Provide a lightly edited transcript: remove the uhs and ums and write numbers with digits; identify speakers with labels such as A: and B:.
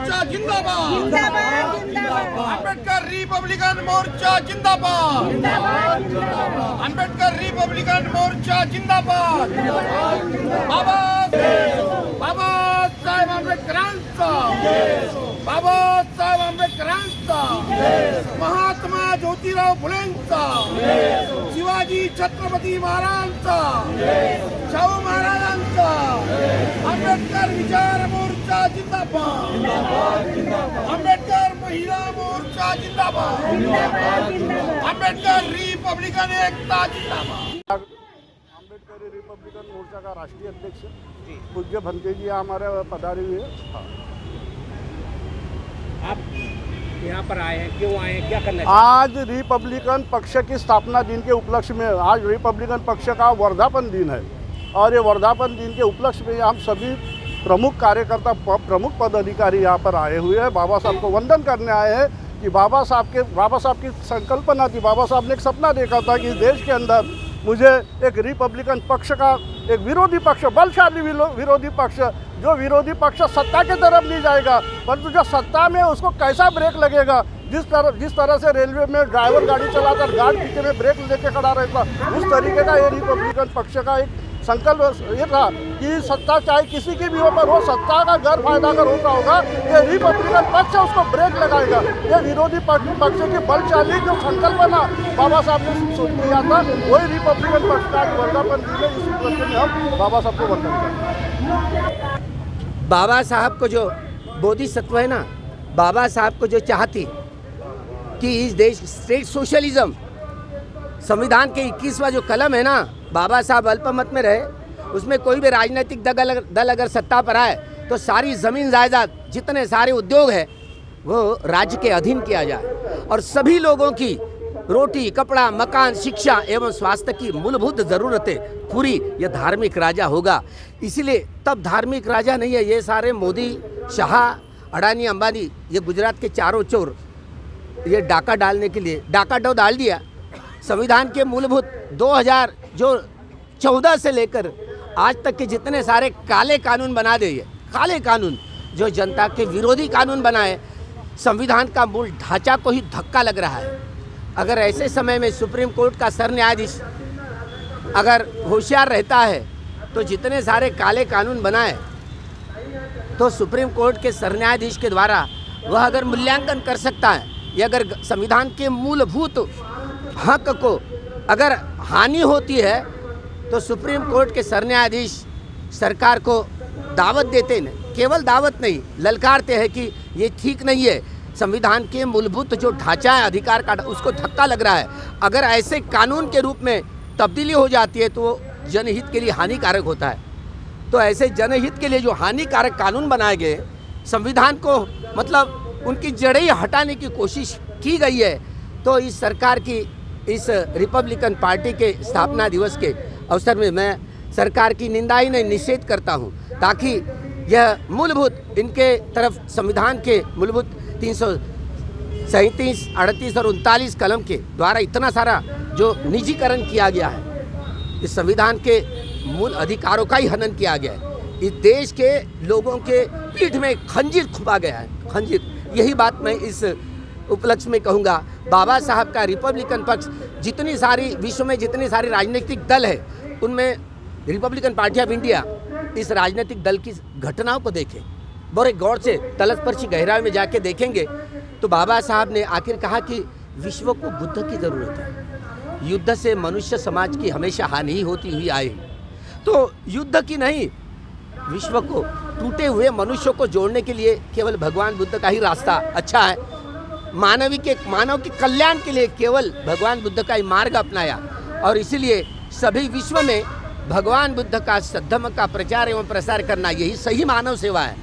A: मोर्चा जिंदाबाद
B: जिंदाबाद जिंदाबाद
A: अंबेडकर रिपब्लिकन मोर्चा जिंदाबाद अंबेडकर रिपब्लिकन मोर्चा जिंदाबाद बाबासाहेब आंबेडकरांचा बाबासाहेब आंबेडकरांचा महात्मा ज्योतिराव फुलेंचा शिवाजी छत्रपती महाराजांचा शाहू महाराजांचा आंबेडकर विचार मोर्चा जिंदाबाद आंबेडकर महिला मोर्चा जिंदाबाद आंबेडकर रिपब्लिकन एकता जिंदाबाद।
C: आंबेडकर रिपब्लिकन मोर्चा का राष्ट्रीय अध्यक्ष पूज्य भंते जी हमारे पधारे हुए हैं।
D: आप यहाँ पर आए हैं, क्यों आए हैं, क्या करना है?
C: आज रिपब्लिकन पक्ष की स्थापना दिन के उपलक्ष्य में आज रिपब्लिकन पक्ष का वर्धापन दिन है और ये वर्धापन दिन के उपलक्ष्य में हम सभी प्रमुख कार्यकर्ता प्रमुख पदाधिकारी यहाँ पर आए हुए हैं। बाबा साहब को वंदन करने आए हैं कि बाबा साहब की संकल्पना थी। बाबा साहब ने एक सपना देखा था कि देश के अंदर मुझे एक रिपब्लिकन पक्ष का एक विरोधी पक्ष, बलशाली विरोधी पक्ष, जो विरोधी पक्ष सत्ता के तरफ नहीं जाएगा परंतु जो सत्ता में उसको कैसा ब्रेक लगेगा, जिस तरह से रेलवे में ड्राइवर गाड़ी चलाकर गार्ड पीछे में ब्रेक लेके खड़ा रहता, उस तरीके का ये रिपब्लिकन पक्ष का एक संकल्प ये था कि सत्ता चाहे किसी की भी हो पर वो सत्ता का गैर फायदा अगर होता होगा ये रिपब्लिकन पक्ष उसको ब्रेक लगाएगा। ये विरोधी पक्ष की बलशाली जो संकल्पना बाबा साहब ने सोच किया था वही रिपब्लिकन पक्ष का वर्धापन दिन है। इस उपलक्ष्य में हम बाबा साहब को वंदन करते हैं।
D: बाबा साहब को जो बोधिसत्व है ना, बाबा साहब को जो चाहती कि इस देश स्टेट सोशलिज्म संविधान के 21वां जो कलम है ना, बाबा साहब अल्पमत में रहे, उसमें कोई भी राजनीतिक दल अगर सत्ता पर आए तो सारी ज़मीन जायदाद जितने सारे उद्योग है वो राज्य के अधीन किया जाए और सभी लोगों की रोटी, कपड़ा, मकान, शिक्षा एवं स्वास्थ्य की मूलभूत ज़रूरतें पूरी यह धार्मिक राजा होगा। इसीलिए तब धार्मिक राजा नहीं है, ये सारे मोदी, शाह, अडानी, अंबानी, ये गुजरात के चारों चोर ये डाका डालने के लिए डाका डाल दिया। संविधान के मूलभूत 2014 से लेकर आज तक के जितने सारे काले कानून बना दिए, काले कानून जो जनता के विरोधी कानून बनाए, संविधान का मूल ढांचा को ही धक्का लग रहा है। अगर ऐसे समय में सुप्रीम कोर्ट का सर न्यायाधीश अगर होशियार रहता है तो जितने सारे काले कानून बनाए तो सुप्रीम कोर्ट के सर न्यायाधीश के द्वारा वह अगर मूल्यांकन कर सकता है, ये अगर संविधान के मूलभूत हक को अगर हानि होती है तो सुप्रीम कोर्ट के सर न्यायाधीश सरकार को दावत देते हैं, केवल दावत नहीं ललकारते हैं कि ये ठीक नहीं है, संविधान के मूलभूत जो ढांचा है अधिकार का उसको धक्का लग रहा है। अगर ऐसे कानून के रूप में तब्दीली हो जाती है तो वो जनहित के लिए हानिकारक होता है। तो ऐसे जनहित के लिए जो हानिकारक कानून बनाए गए, संविधान को मतलब उनकी जड़ें ही हटाने की कोशिश की गई है। तो इस सरकार की इस रिपब्लिकन पार्टी के स्थापना दिवस के अवसर में मैं सरकार की निंदा ही नहीं निषेध करता हूं, ताकि यह मूलभूत इनके तरफ संविधान के मूलभूत 337, 38 और 39 कलम के द्वारा इतना सारा जो निजीकरण किया गया है, इस संविधान के मूल अधिकारों का ही हनन किया गया है। इस देश के लोगों के पीठ में खंजीर खुपा गया है, खंजीर। यही बात मैं इस उपलक्ष्य में कहूँगा। बाबा साहब का रिपब्लिकन पक्ष जितनी सारी विश्व में जितनी सारी राजनीतिक दल है उनमें रिपब्लिकन पार्टी ऑफ इंडिया इस राजनीतिक दल की घटनाओं को देखें, बड़े गौर से तलस्पर्शी गहराई में जाके देखेंगे तो बाबा साहब ने आखिर कहा कि विश्व को बुद्ध की ज़रूरत है। युद्ध से मनुष्य समाज की हमेशा हानि ही होती हुई आई, तो युद्ध की नहीं, विश्व को टूटे हुए मनुष्यों को जोड़ने के लिए केवल भगवान बुद्ध का ही रास्ता अच्छा है। मानव के कल्याण के लिए केवल भगवान बुद्ध का ही मार्ग अपनाया और इसीलिए सभी विश्व में भगवान बुद्ध का सद्धर्म का प्रचार एवं प्रसार करना यही सही मानव सेवा है।